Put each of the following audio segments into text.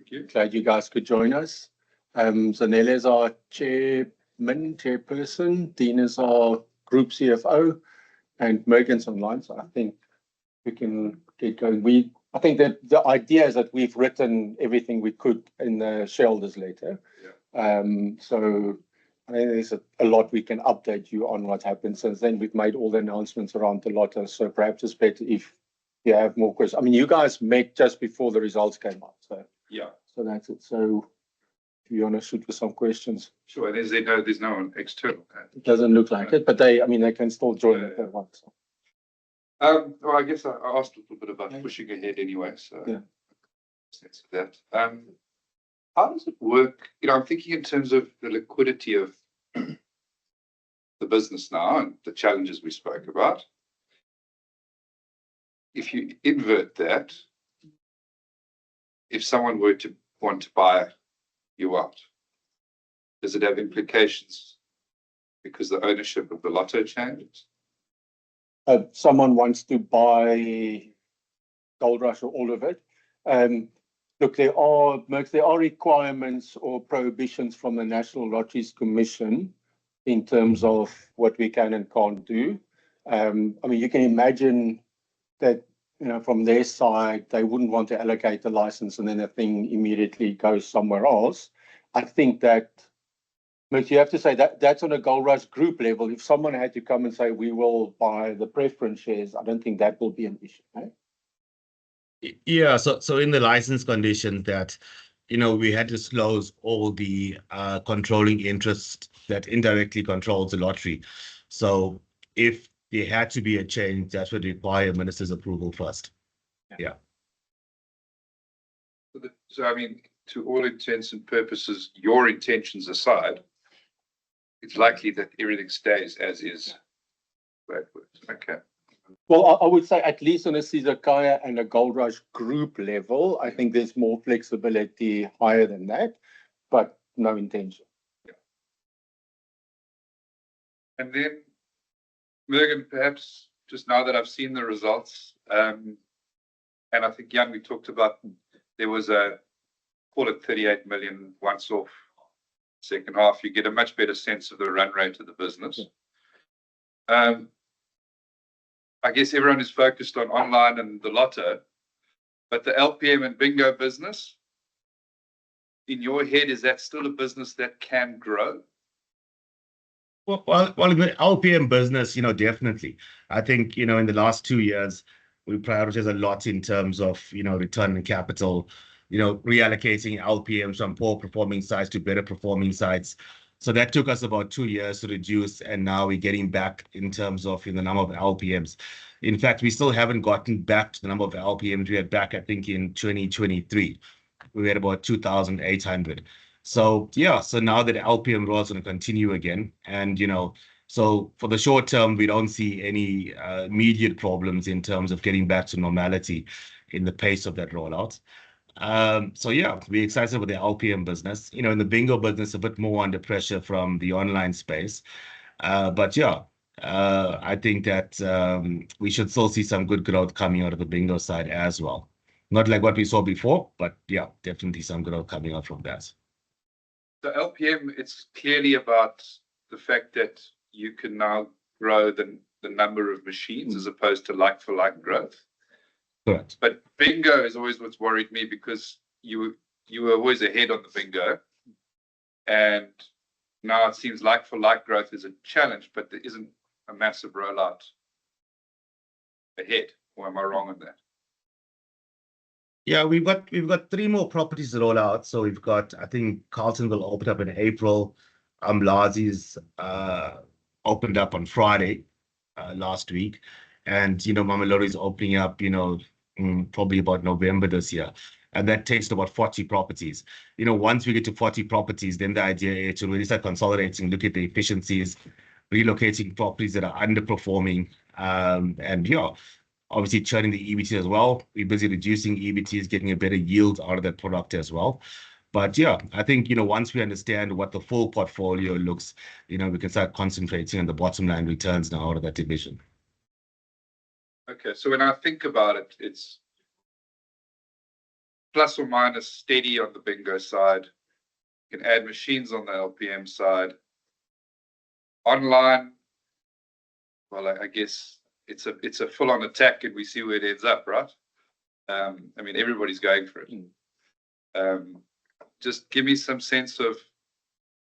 Thank you. Glad you guys could join us. Zanele is our chairperson. Dean is our group CFO, and Megan's online. So I think we can get going. I think that the idea is that we've written everything we could in the shareholders letter. Yeah. So I think there's a lot we can update you on what happened since then. We've made all the announcements around the lotto, so perhaps it's better if you have more questions. I mean, you guys met just before the results came out, so yeah. So that's it. So if you want to shoot with some questions. Sure. There's no one external. It doesn't look like it, but they can still join if they want. So. Well, I guess I asked a little bit about pushing ahead anyway, so yeah. Sense of that. How does it work? I'm thinking in terms of the liquidity of the business now and the challenges we spoke about. If you invert that, if someone were to want to buy you out, does it have implications because the ownership of the lotto changes? Someone wants to buy Goldrush or all of it. Look, there are requirements or prohibitions from the National Lotteries Commission in terms of what we can and can't do. I mean, you can imagine that, from their side, they wouldn't want to allocate the license and then the thing immediately goes somewhere else. I think that, but you have to say that that's on a Goldrush group level. If someone had to come and say, we will buy the preference shares, I don't think that will be an issue, right? Yeah, so in the license conditions that, we had to disclose all the controlling interest that indirectly controls the lottery. So if there had to be a change, that would require minister's approval first. Yeah. So I mean, to all intents and purposes, your intentions aside, it's likely that everything stays as is. Okay. Well, I would say at least on a Sizakaya and a Goldrush group level, I think there's more flexibility higher than that, but no intention. Yeah. And then, Megan, perhaps just now that I've seen the results, and I think, Jan, we talked about there was call it 38 million once off second half. You get a much better sense of the run rate of the business. Yeah. I guess everyone is focused on online and the lotto, but the LPM and bingo business, in your head, is that still a business that can grow? Well, in the LPM business, definitely. I think, in the last 2 years, we prioritized a lot in terms of, return on capital, reallocating LPMs from poor performing sites to better performing sites. So that took us about 2 years to reduce, and now we're getting back in terms of the number of LPMs. In fact, we still haven't gotten back to the number of LPMs we had back, I think, in 2023. We had about 2,800. So yeah, so now that LPM roll is going to continue again, and so for the short term, we don't see any immediate problems in terms of getting back to normality in the pace of that rollout. So yeah, we're excited about the LPM business. In the bingo business, a bit more under pressure from the online space. But yeah, I think that we should still see some good growth coming out of the bingo side as well. Not like what we saw before, but yeah, definitely some growth coming out from that. The LPM, it's clearly about the fact that you can now grow the number of machines as opposed to like-for-like growth. Correct. But bingo is always what's worried me, because you were always ahead on the bingo, and now it seems like-for-like growth is a challenge, but there isn't a massive rollout ahead. Or am I wrong on that? Yeah, we've got 3 more properties to roll out. So we've got, I think Carlton will open up in April. Mlazi's opened up on Friday last week, and Mamelodi is opening up probably about November this year, and that takes about 40 properties. Once we get to 40 properties, then the idea is to really start consolidating, look at the efficiencies, relocating properties that are underperforming, and obviously churning the EBT as well. We're busy reducing EBTs, getting a better yield out of that product as well. But yeah, I think once we understand what the full portfolio looks, we can start concentrating on the bottom line returns now out of that division. Okay, so when I think about it, it's plus or minus steady on the bingo side. You can add machines on the LPM side. Online, well, I guess it's a full-on attack, and we see where it ends up, right? I mean, everybody's going for it. Just give me some sense of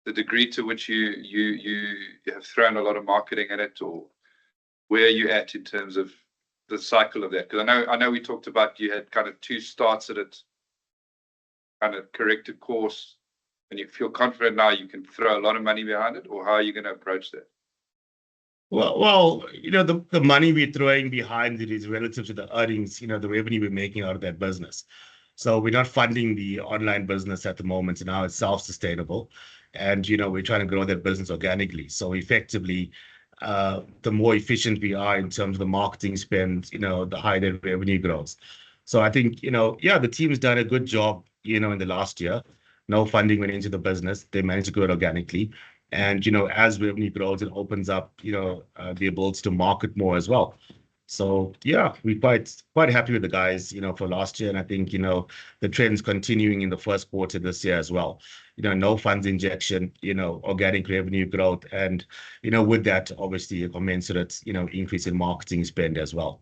the degree to which you have thrown a lot of marketing in it, or where you're at in terms of the cycle of that. Because I know we talked about you had kind of 2 starts at it, kind of corrected course, and you feel confident now you can throw a lot of money behind it, or how are you going to approach that? Well, the money we're throwing behind it is relative to the earnings, the revenue we're making out of that business. So we're not funding the online business at the moment, and now it's self-sustainable. And, we're trying to grow that business organically. So effectively, the more efficient we are in terms of the marketing spend, the higher the revenue grows. So I think, the team's done a good job, in the last year. No funding went into the business. They managed to grow it organically. And, as revenue grows, it opens up, the ability to market more as well. So, yeah, we're quite happy with the guys, for last year. And I think, the trend's continuing in the first quarter this year as well. No funds injection, organic revenue growth. And, with that, obviously, a commensurate, increase in marketing spend as well.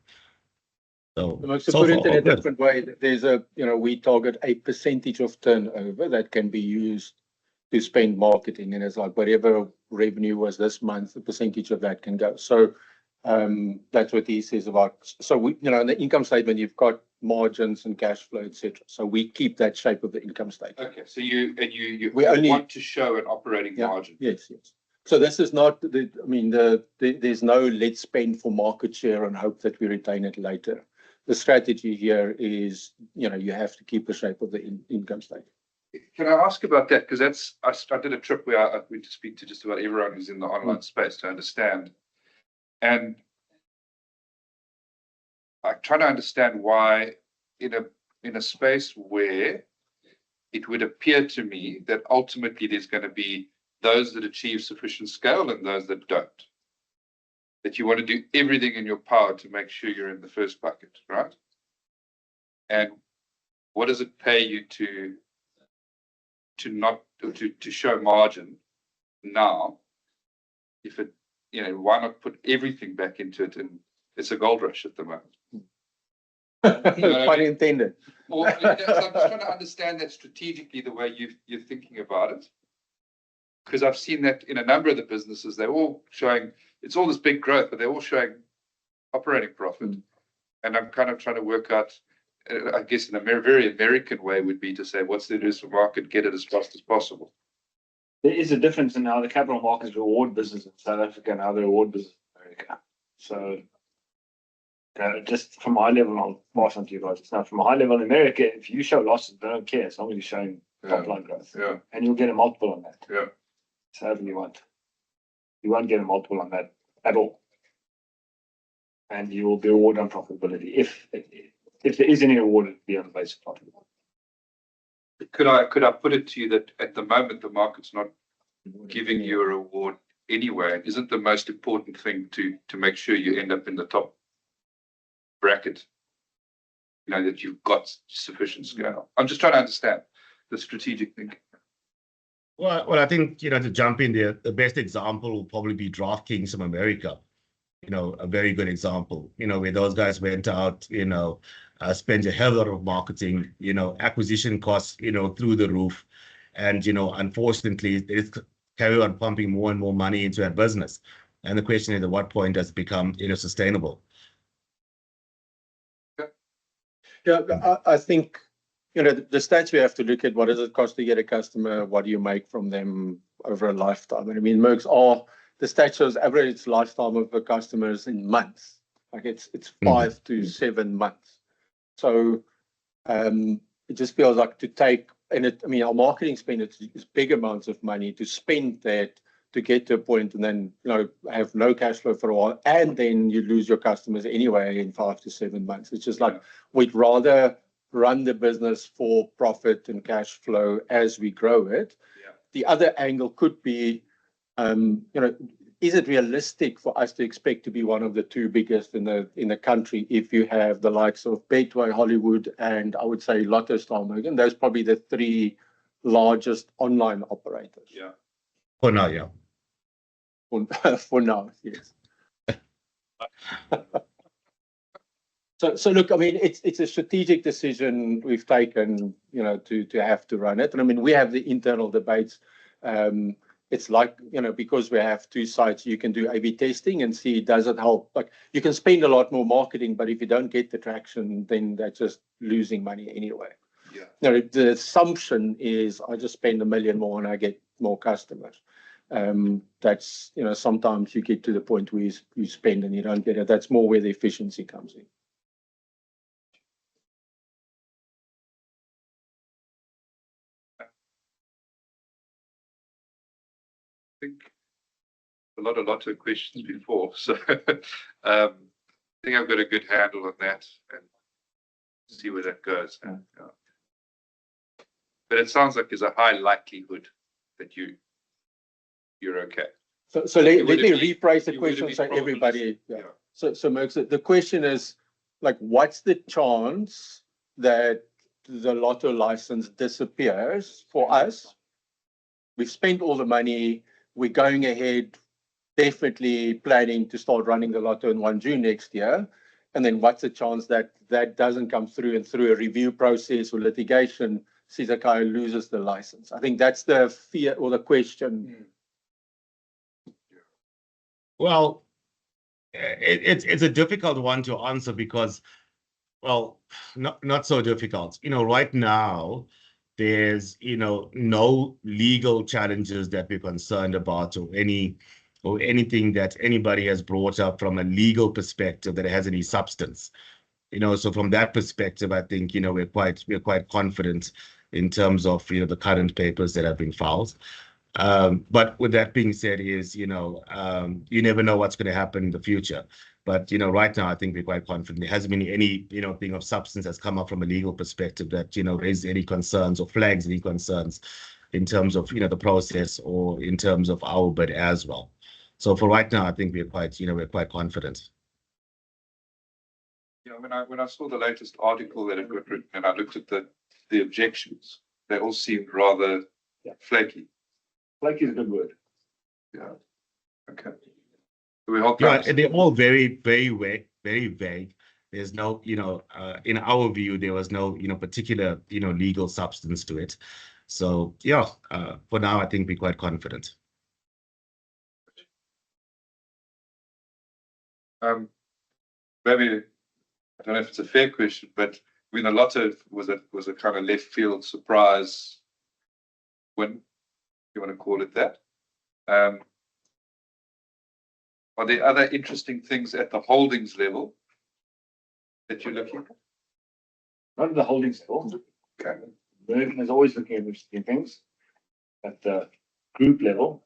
So to put it in a different way, there's we target a percentage of turnover that can be used to spend marketing, and it's like whatever revenue was this month, the percentage of that can go. So that's what he says about. So we, in the income statement, you've got margins and cash flow, etc. So we keep that shape of the income statement. Okay, so you want to show an operating margin. Yes. So this is not there's no let's spend for market share and hope that we retain it later. The strategy here is, you have to keep the shape of the income statement. Can I ask about that? Because I did a trip where I went to speak to just about everyone who's in the online space to understand. And I try to understand why in a space where it would appear to me that ultimately there's going to be those that achieve sufficient scale and those that don't. That you want to do everything in your power to make sure you're in the first bucket, right? And what does it pay you to show margin now? If it, why not put everything back into it? And it's a gold rush at the moment. Pun intended. So I'm just trying to understand that strategically, the way you're thinking about it. Because I've seen that in a number of the businesses, they're all showing, it's all this big growth, but they're all showing operating profit. And I'm kind of trying to work out, I guess in a very American way would be to say, what's the addressable market, get it as fast as possible. There is a difference in how the capital markets reward business in South Africa and how they reward business in America. So just from a high level, I'll pass on to you guys. Now, from a high level in America, if you show losses, they don't care as long as you're showing top line growth. Yeah. And you'll get a multiple on that. Yeah. So however you want. You won't get a multiple on that at all. And you will be rewarded on profitability. If there is any reward, it'll be on the basis of profitability. Could I put it to you that at the moment the market's not giving you a reward anyway? Isn't the most important thing to make sure you end up in the top bracket? That you've got sufficient scale. I'm just trying to understand the strategic thinking. Well, I think, to jump in there, the best example will probably be DraftKings from America. A very good example, where those guys went out, spent a hell of a lot of marketing, acquisition costs, through the roof. And, unfortunately, they carry on pumping more and more money into that business. And the question is, at what point does it become, sustainable? Yeah, I think, the stats we have to look at, what does it cost to get a customer? What do you make from them over a lifetime? And I mean, the stat shows average lifetime of the customers in months. Like it's 5 to 7 months. So it just feels like to take, our marketing spend is big amounts of money to spend that to get to a point and then, have no cash flow for a while. And then you lose your customers anyway in 5 to 7 months. It's just like, we'd rather run the business for profit and cash flow as we grow it. Yeah. The other angle could be, is it realistic for us to expect to be one of the two biggest in the country if you have the likes of Betway, Hollywood, and I would say Lotto Staalmergen? Those are probably the three largest online operators. Yeah. For now, yeah. For now, yes. So look, I mean, it's a strategic decision we've taken, you know, to have to run it. And I mean, we have the internal debates. It's like, you know, because we have two sites, you can do A/B testing and see, does it help? Like, you can spend a lot more marketing, but if you don't get the traction, then that's just losing money anyway. Yeah. Now, the assumption is I just spend $1 million more and I get more customers. That's, you know, sometimes you get to the point where you spend and you don't get it. That's more where the efficiency comes in. I think a lot of questions before, so I think I've got a good handle on that and see where that goes. Yeah. But it sounds like there's a high likelihood that you're okay. So let me be- rephrase the you would question be so probably- everybody. Yeah. Yeah. So Merks, the question is, like, what's the chance that the Lotto license disappears for us? We've spent all the money. We're going ahead, definitely planning to start running the Lotto in 1 June next year. And then what's the chance that that doesn't come through and through a review process or litigation, Sizakaya loses the license? I think that's the fear or the question. Well, it's a difficult one to answer because, well, not so difficult. You know, right now, there's, you know, no legal challenges that we're concerned about or anything that anybody has brought up from a legal perspective that has any substance. You know, so from that perspective, I think, you know, we're quite confident in terms of, you know, the current papers that have been filed. But with that being said, you know, you never know what's going to happen in the future. But, you know, right now, I think we're quite confident. There hasn't been any, you know, thing of substance that's come up from a legal perspective that, you know, raises any concerns or flags any concerns in terms of, you know, the process or in terms of our bid as well. So for right now, I think we're quite confident. Yeah, when I saw the latest article that had got written and I looked at the objections, they all seemed rather flaky. Flaky is a good word. Yeah. Okay. We hope. Yeah, they're all very, very vague, very vague. There's no, you know, in our view, there was no, you know, particular, you know, legal substance to it. So yeah, for now, I think we're quite confident. Maybe I don't know if it's a fair question, but I mean, the Lotto was a kind of left field surprise win, if you want to call it that. Are there other interesting things at the holdings level that you're looking at? Not at the holdings level. Okay. Mervin is always looking at interesting things at the group level,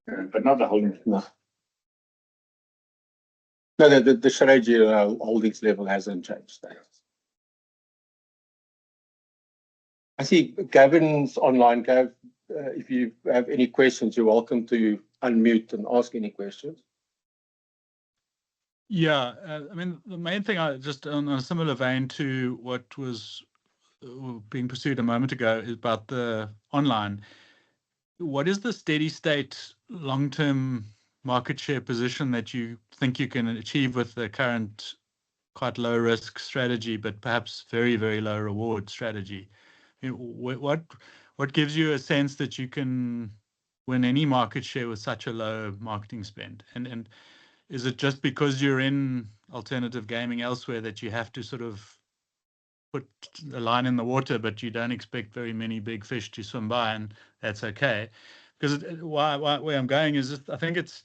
but not the holdings level. No, the strategy holdings level hasn't changed. I see Gavin's online. Gav, if you have any questions, you're welcome to unmute and ask any questions. Yeah, I mean, the main thing, I just on a similar vein to what was being pursued a moment ago, is about the online. What is the steady state long-term market share position that you think you can achieve with the current quite low risk strategy, but perhaps very, very low reward strategy? I mean, what gives you a sense that you can win any market share with such a low marketing spend? And is it just because you're in alternative gaming elsewhere that you have to sort of put a line in the water, but you don't expect very many big fish to swim by, and that's okay? Because where I'm going is I think it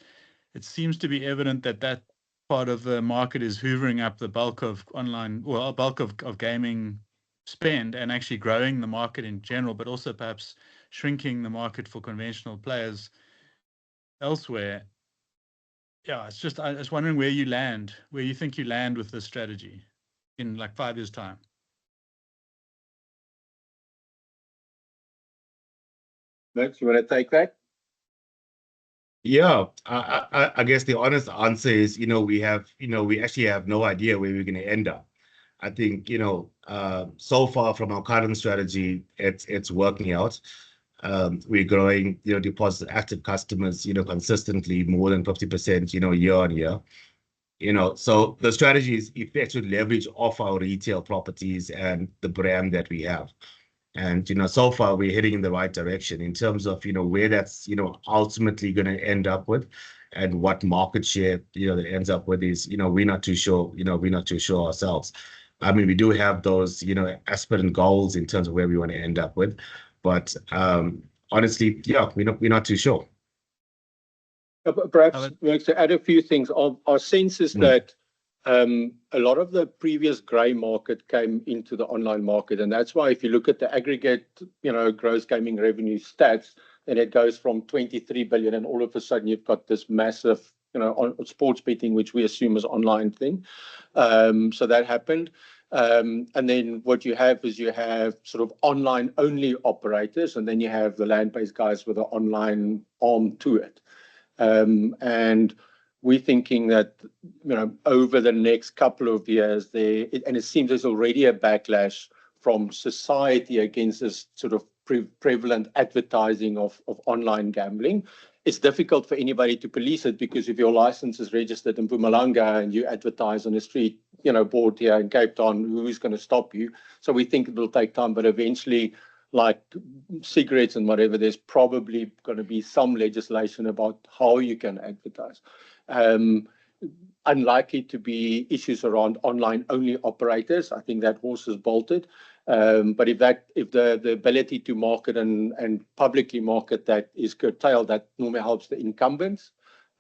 seems to be evident that part of the market is hoovering up the bulk of online, well, a bulk of gaming spend and actually growing the market in general, but also perhaps shrinking the market for conventional players elsewhere. Yeah, it's just, I was wondering where you think you land with this strategy in like 5 years' time. Max, you want to take that? Yeah, I guess the honest answer is, we actually have no idea where we're going to end up. I think, so far from our current strategy, it's working out. We're growing, deposit active customers, consistently more than 50%, year on year. So the strategy is effectively leverage off our retail properties and the brand that we have. And, so far we're heading in the right direction in terms of, where that's, ultimately going to end up with and what market share, that ends up with is, we're not too sure, we're not too sure ourselves. I mean, we do have those, aspirant goals in terms of where we want to end up with, but honestly, yeah, we're not too sure. Perhaps to add a few things, our sense is that a lot of the previous grey market came into the online market, and that's why if you look at the aggregate, gross gaming revenue stats, then it goes from 23 billion, and all of a sudden you've got this massive, on sports betting, which we assume is online thing. So that happened. And then what you have is you have sort of online only operators, and then you have the land-based guys with an online arm to it. And we're thinking that, over the next couple of years, and it seems there's already a backlash from society against this sort of prevalent advertising of online gambling. It's difficult for anybody to police it, because if your license is registered in Mpumalanga and you advertise on a street, board here in Cape Town, who's going to stop you? So we think it will take time, but eventually, like cigarettes and whatever, there's probably going to be some legislation about how you can advertise. Unlikely to be issues around online only operators. I think that horse is bolted. But if the ability to market and publicly market that is curtailed, that normally helps the incumbents.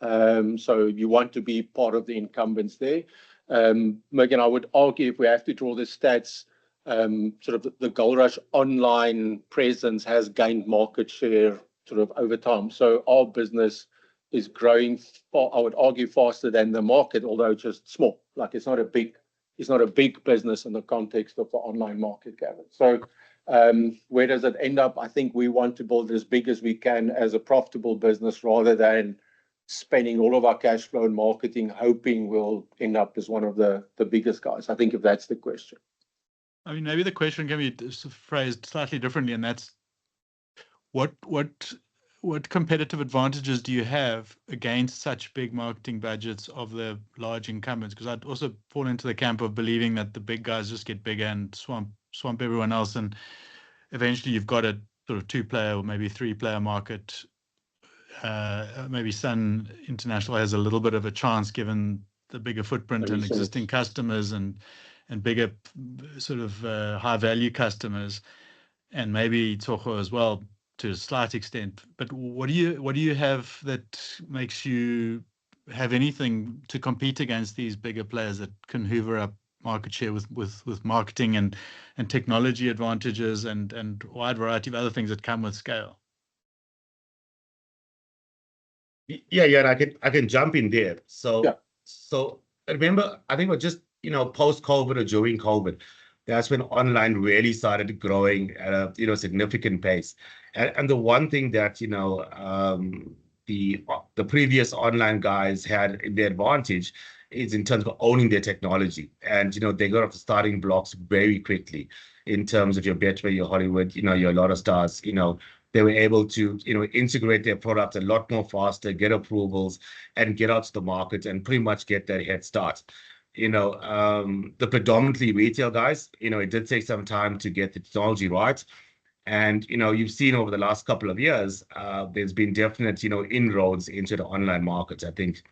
So you want to be part of the incumbents there. Megan, I would argue, if we have to draw the stats, sort of the Goldrush online presence has gained market share sort of over time. So our business is growing, I would argue, faster than the market, although just small. Like it's not a big business in the context of the online market, Gavin. So where does it end up? I think we want to build as big as we can as a profitable business, rather than spending all of our cash flow in marketing, hoping we'll end up as one of the biggest guys. I think if that's the question. I mean, maybe the question can be phrased slightly differently, and that's what competitive advantages do you have against such big marketing budgets of the large incumbents? Because I'd also fall into the camp of believing that the big guys just get bigger and swamp everyone else, and eventually you've got a sort of 2-player or maybe 3-player market. Maybe Sun International has a little bit of a chance given the bigger footprint and existing customers and bigger sort of high value customers, and maybe Tsogo as well to a slight extent. But what do you have that makes you have anything to compete against these bigger players that can hoover up market share with marketing and technology advantages and a wide variety of other things that come with scale? Yeah, I can jump in there. So remember, I think it was just, post-COVID or during COVID, that's when online really started growing at a significant pace. And the one thing that the previous online guys had the advantage is in terms of owning their technology, and they got off the starting blocks very quickly in terms of your Betway, your Hollywood, your Lotto Stars. They were able to integrate their products a lot more faster, get approvals, and get out to the market and pretty much get that head start. The predominantly retail guys, it did take some time to get the technology right. And, you've seen over the last couple of years, there's been definite, inroads into the online market. I think,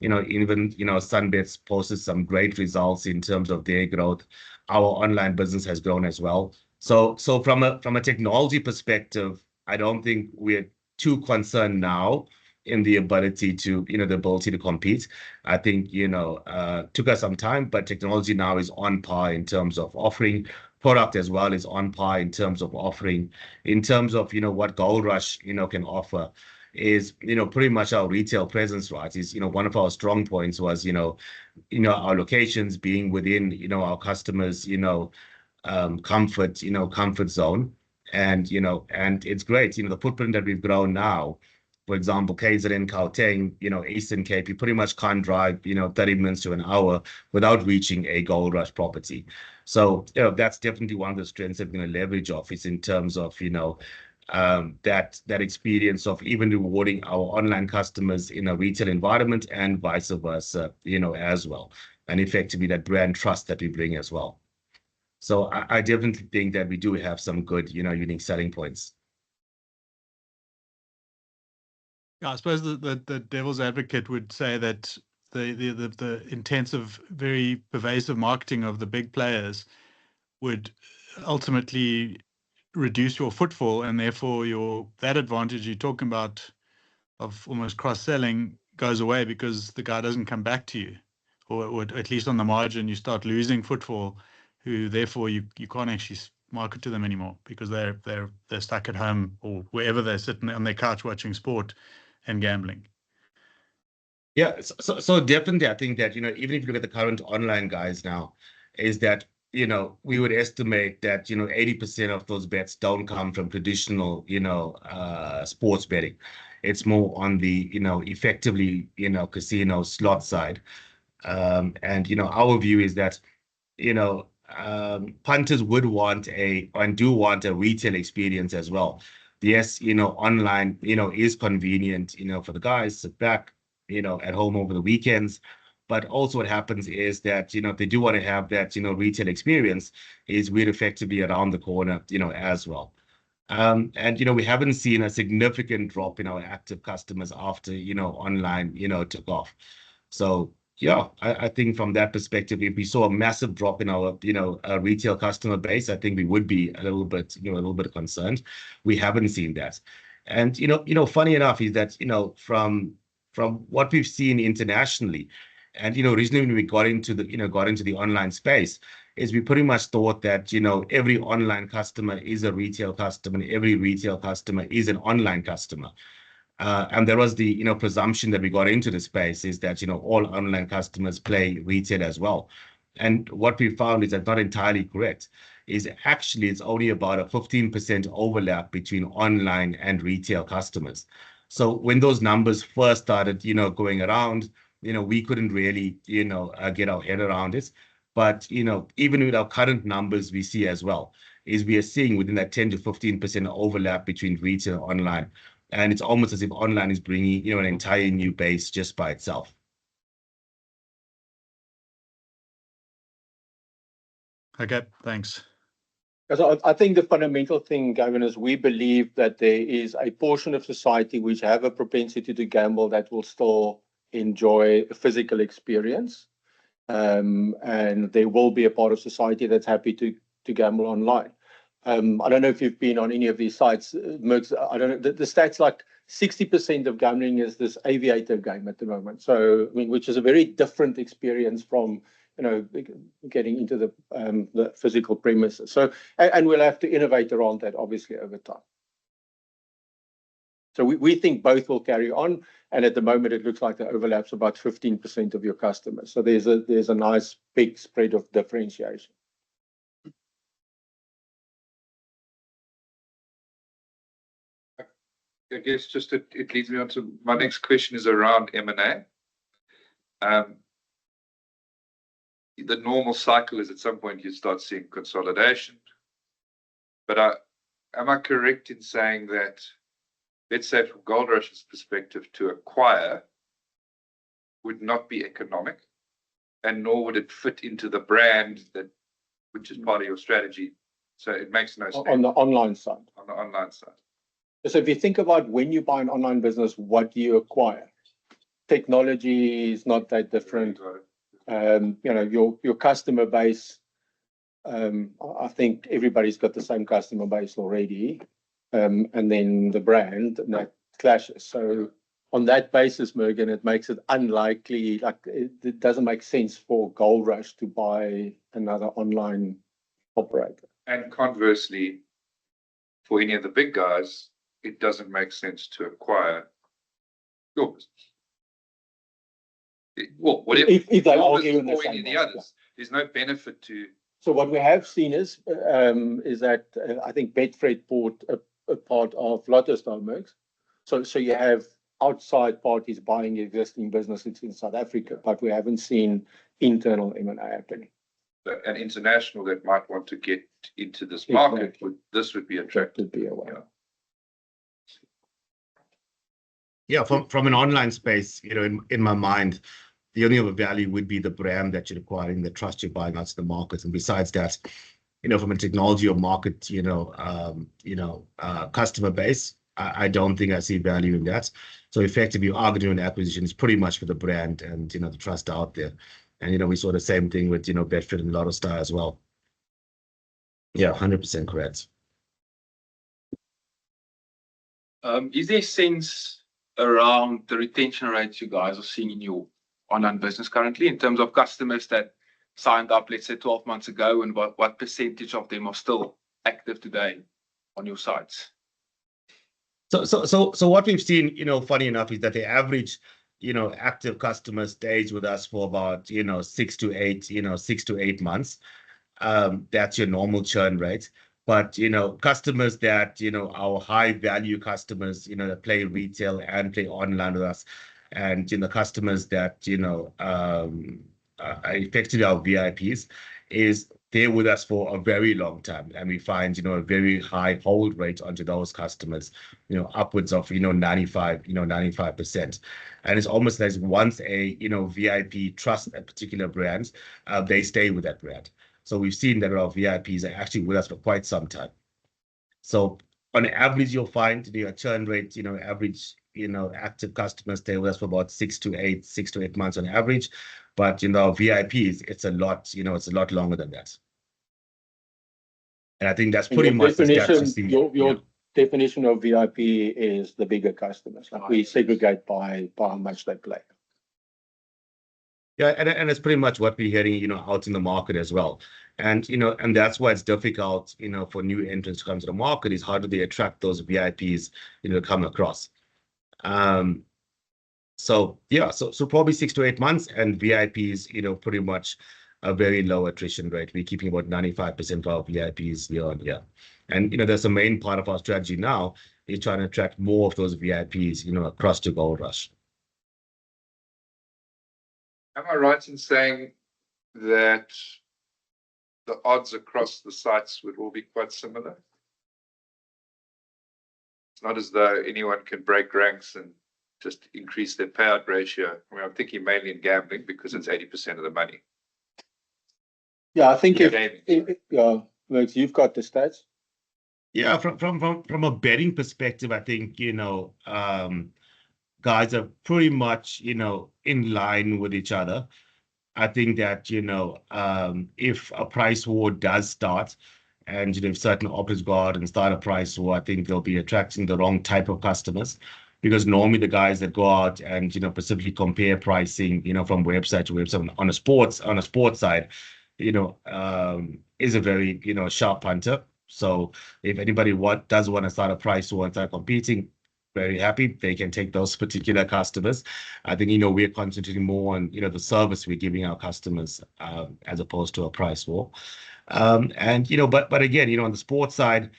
even, Sunbet's posted some great results in terms of their growth. Our online business has grown as well. So from a technology perspective, I don't think we're too concerned now in the ability to, compete. I think, took us some time, but technology now is on par in terms of offering product, as well as on par in terms of offering. In terms of, what Goldrush, can offer is, pretty much our retail presence, right? Is, one of our strong points was, our locations being within, our customers, comfort zone. And, and it's great, the footprint that we've grown now For example, KZN, Gauteng, Eastern Cape, you pretty much can't drive, 30 minutes to an hour without reaching a Goldrush property. So, that's definitely one of the strengths that we're going to leverage off is in terms of, that experience of even rewarding our online customers in a retail environment and vice versa, as well. And effectively that brand trust that we bring as well. So I definitely think that we do have some good, unique selling points. I suppose the devil's advocate would say that the intensive, very pervasive marketing of the big players would ultimately reduce your footfall, and therefore that advantage you're talking about of almost cross-selling goes away because the guy doesn't come back to you, or at least on the margin you start losing footfall, who therefore you can't actually market to them anymore because they're stuck at home or wherever they're sitting on their couch watching sport and gambling. Yeah, so definitely I think that, even if you look at the current online guys now, is that, we would estimate that, 80% of those bets don't come from traditional, sports betting. It's more on the, effectively, casino slot side. And, our view is that, punters would want and do want a retail experience as well. Yes, online, is convenient, for the guys sit back, at home over the weekends. But also what happens is that, if they do want to have that, retail experience, is we're effectively around the corner, as well. And, we haven't seen a significant drop in our active customers after, online, took off. So, yeah, I think from that perspective, if we saw a massive drop in our, retail customer base, I think we would be a little bit concerned. We haven't seen that. And, funny enough is that, from what we've seen internationally, and, originally when we got into the online space, is we pretty much thought that, every online customer is a retail customer and every retail customer is an online customer. And there was the, presumption that we got into the space is that, all online customers play retail as well. And what we found is that not entirely correct, is actually it's only about a 15% overlap between online and retail customers. So when those numbers first started, going around, we couldn't really, get our head around it. But, even with our current numbers, we see as well, is we are seeing within that 10 to 15% overlap between retail and online. And it's almost as if online is bringing, an entire new base just by itself. Okay, thanks. Because I think the fundamental thing, Gavin, is we believe that there is a portion of society which have a propensity to gamble that will still enjoy a physical experience. And there will be a part of society that's happy to gamble online. I don't know if you've been on any of these sites, Mercs. I don't know. The stats like 60% of gambling is this aviator game at the moment. So, I mean, which is a very different experience from, getting into the physical premises. So, and we'll have to innovate around that, obviously, over time. So we think both will carry on. And at the moment, it looks like the overlap's about 15% of your customers. So there's a nice big spread of differentiation. I guess just it leads me on to my next question is around M&A. The normal cycle is at some point you start seeing consolidation. But am I correct in saying that, let's say from Goldrush's perspective, to acquire would not be economic, and nor would it fit into the brand which is part of your strategy? So it makes no sense. On the online side. On the online side. So if you think about when you buy an online business, what do you acquire? Technology is not that different. Your customer base, I think everybody's got the same customer base already. And then the brand, and that clashes. So on that basis, Mergen, it makes it unlikely, like it doesn't make sense for Goldrush to buy another online operator. And conversely, for any of the big guys, it doesn't make sense to acquire your business. Well, whatever. If they argue in the or any of the others, there's no benefit to. So what we have seen is that I think Betfred bought a part of Lotto Mercs, So you have outside parties buying existing businesses in South Africa, but we haven't seen internal M&A happening. An international that might want to get into this market, this would be That attractive. would be a way. Yeah. Yeah, from an online space, in my mind, the only other value would be the brand that you're acquiring, the trust you're buying out to the market. And besides that, from a technology or market, customer base, I don't think I see value in that. So effectively, you are doing an acquisition is pretty much for the brand and, the trust out there. And, we saw the same thing with, Betfred and Lotto Star as well. Yeah, 100% correct. Is there a sense around the retention rates you guys are seeing in your online business currently in terms of customers that signed up, let's say 12 months ago, and what percentage of them are still active today on your sites? So what we've seen, funny enough, is that the average, active customer stays with us for about, 6 to 8 months. That's your normal churn rate. But, customers that, our high value customers, that play retail and play online with us, and, customers that, are effectively our VIPs, is they're with us for a very long time. And we find, a very high hold rate onto those customers, upwards of, 95%. And it's almost as once a, VIP trusts a particular brand, they stay with that brand. So we've seen that our VIPs are actually with us for quite some time. So on average, you'll find your churn rate, average, active customers stay with us for about 6 to 8 months on average. But, VIPs, it's a lot longer than that. And I think that's pretty much the stats you see. Your definition of VIP is the bigger customers. Like we segregate by how much they play. Yeah, and it's pretty much what we're hearing, out in the market as well. And, and that's why it's difficult, for new entrants to come to the market, is how do they attract those VIPs, to come across. So yeah, so probably 6 to 8 months, and VIPs, pretty much a very low attrition rate. We're keeping about 95% of our VIPs year on year. And, that's the main part of our strategy now, is trying to attract more of those VIPs, across to Goldrush. Am I right in saying that the odds across the sites would all be quite similar? It's not as though anyone can break ranks and just increase their payout ratio. I mean, I'm thinking mainly in gambling because it's 80% of the money. Yeah, I think Max, you've got the stats. Yeah, from a betting perspective, I think, guys are pretty much, in line with each other. I think that, if a price war does start, and, if certain operators go out and start a price war, I think they'll be attracting the wrong type of customers. Because normally the guys that go out and, specifically compare pricing, from website to website on a sports side, is a very, sharp hunter. So if anybody does want to start a price war and start competing, very happy, they can take those particular customers. I think, we're concentrating more on, the service we're giving our customers, as opposed to a price war. And, but again, on the sports side,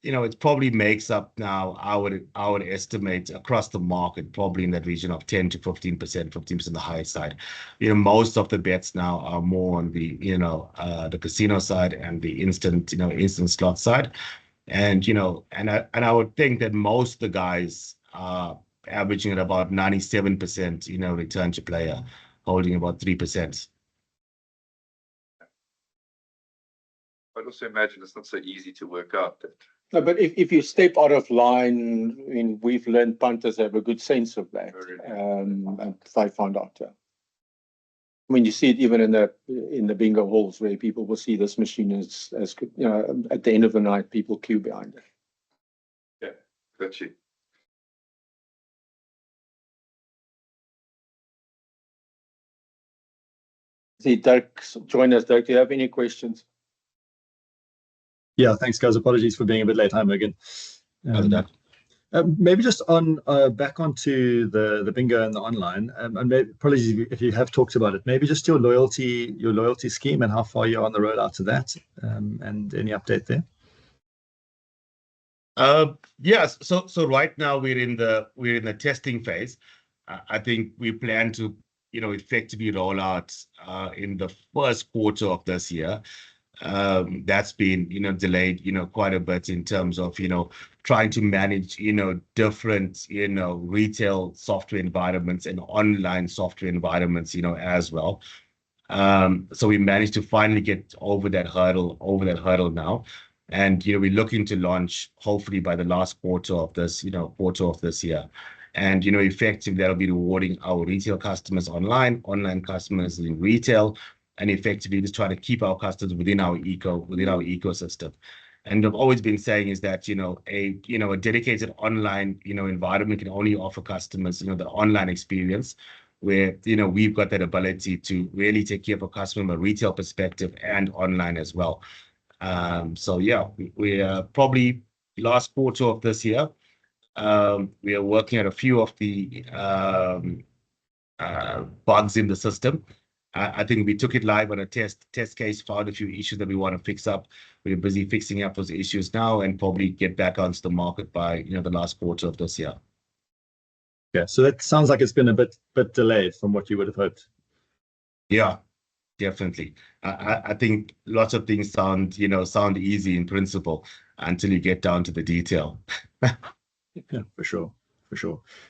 it probably makes up now, I would estimate across the market, probably in that region of 10 to 15%, 15% the high side. Most of the bets now are more on the, the casino side and the instant slot side. And, and I would think that most of the guys are averaging at about 97%, return to player, holding about 3%. I'd also imagine it's not so easy to work out that. No, but if you step out of line, I mean, we've learned punters have a good sense of that. And they find out. I mean, you see it even in the bingo halls where people will see this machine as at the end of the night, people queue behind it. Yeah, got you. See, Dirk, join us. Dirk, do you have any questions? Yeah, thanks, guys. Apologies for being a bit late. Hi, Megan. Maybe just on back onto the bingo and the online, and maybe, apologies if you have talked about it. Maybe just your loyalty scheme and how far you're on the road out to that, and any update there. Yes. So right now we're in the testing phase. I think we plan to, effectively roll out in the first quarter of this year. That's been, delayed, quite a bit in terms of, trying to manage, different, retail software environments and online software environments, as well. So we managed to finally get over that hurdle now. And, we're looking to launch hopefully by the last quarter of this year. And, effectively that'll be rewarding our retail customers online customers in retail, and effectively just try to keep our customers within our ecosystem. And I've always been saying is that, a dedicated online, environment can only offer customers, the online experience where, we've got that ability to really take care of a customer from a retail perspective and online as well. So yeah, we are probably last quarter of this year. We are working at a few of the bugs in the system. I think we took it live on a test case, found a few issues that we want to fix up. We're busy fixing up those issues now and probably get back onto the market by, the last quarter of this year. Yeah, so that sounds like it's been a bit delayed from what you would have hoped. Yeah, definitely. I think lots of things sound easy in principle until you get down to the detail. Yeah, for sure.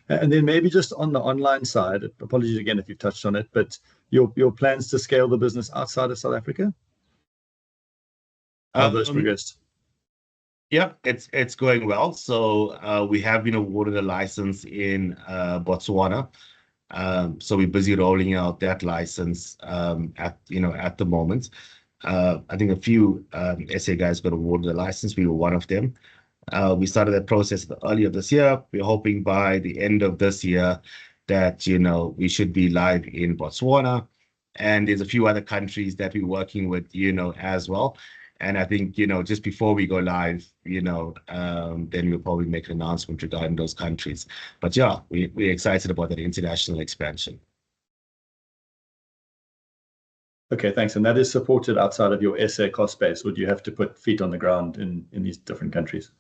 And then maybe just on the online side, apologies again if you've touched on it, but your plans to scale the business outside of South Africa? How have those progressed? Yeah, it's going well. So we have been awarded a license in Botswana. So we're busy rolling out that license at the moment. I think a few SA guys got awarded a license. We were one of them. We started that process earlier this year. We're hoping by the end of this year that we should be live in Botswana, and there's a few other countries that we're working with as well. And I think just before we go live, then we'll probably make an announcement regarding those countries. But yeah, we're excited about that international expansion. Okay, thanks. And that is supported outside of your SA cost base, or do you have to put feet on the ground in these different countries?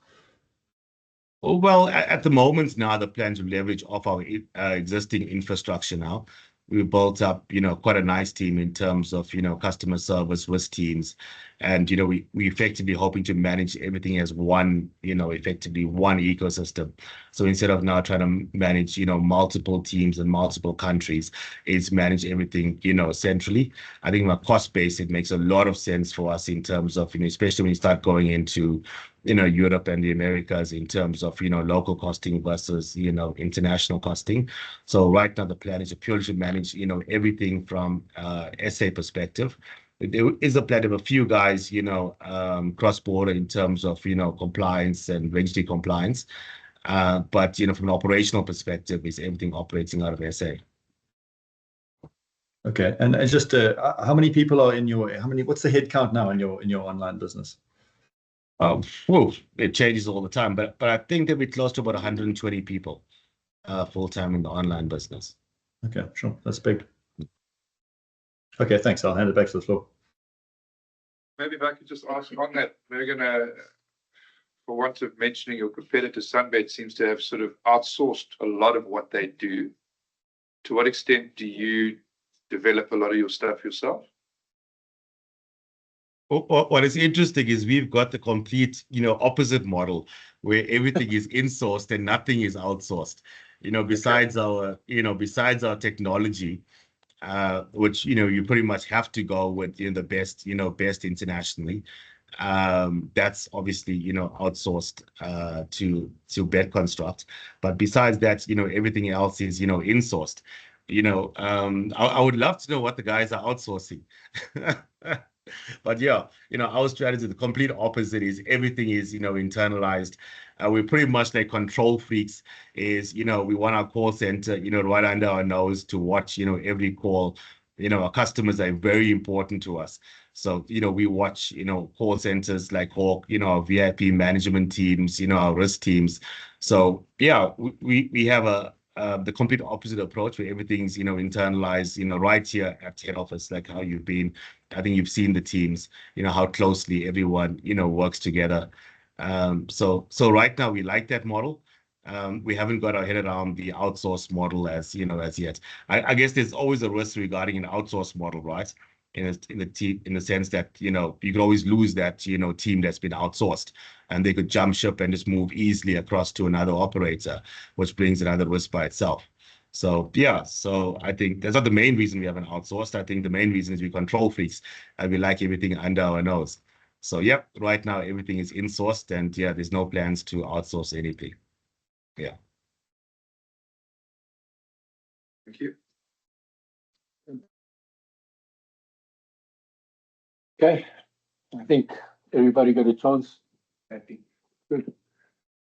Well, at the moment now, the plan to leverage off our existing infrastructure now. We've built up, quite a nice team in terms of, customer service with teams. And, we effectively hoping to manage everything as one, effectively one ecosystem. So instead of now trying to manage, multiple teams in multiple countries, it's manage everything, centrally. I think from a cost base, it makes a lot of sense for us in terms of, especially when you start going into, Europe and the Americas in terms of, local costing versus, international costing. So right now the plan is to purely manage, everything from SA perspective. There is a plan of a few guys, cross-border in terms of, compliance and registry compliance. But, from an operational perspective, is everything operating out of SA. Okay, and just how many people are what's the head count now in your online business? It changes all the time, but I think that we're close to about 120 people full-time in the online business. Okay, sure. That's big. Okay, thanks. I'll hand it back to the floor. Maybe if I could just ask on that, Megan, for want of mentioning, your competitor Sunbet seems to have sort of outsourced a lot of what they do. To what extent do you develop a lot of your stuff yourself? What is interesting is we've got the complete, opposite model where everything is insourced and nothing is outsourced. Besides our technology, which you pretty much have to go with the best internationally. That's obviously outsourced to BetConstruct. But besides that, everything else is insourced. I would love to know what the guys are outsourcing. But yeah, our strategy, the complete opposite is everything is, internalized. We're pretty much like control freaks. We want our call center, right under our nose to watch, every call. Our customers are very important to us. So, we watch, call centers like Hawk, our VIP management teams, our risk teams. So yeah, we have the complete opposite approach where everything's, internalized, right here at head office, like how you've been. I think you've seen the teams, how closely everyone, works together. So right now we like that model. We haven't got our head around the outsourced model as yet. I guess there's always a risk regarding an outsourced model, right? In the sense that you could always lose that team that's been outsourced, and they could jump ship and just move easily across to another operator, which brings another risk by itself. So yeah, so I think that's not the main reason we haven't outsourced. I think the main reason is we control freaks and we like everything under our nose. So yep, right now everything is insourced, and yeah, there's no plans to outsource anything. Yeah. Thank you. Okay, I think everybody got a chance. Happy. Good.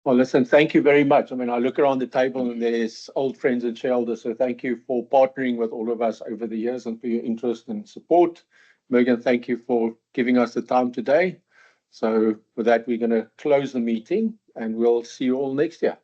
Well, listen, thank you very much. I mean, I look around the table and there's old friends and shareholders. So thank you for partnering with all of us over the years and for your interest and support. Megan, thank you for giving us the time today. So with that, we're going to close the meeting and we'll see you all next year.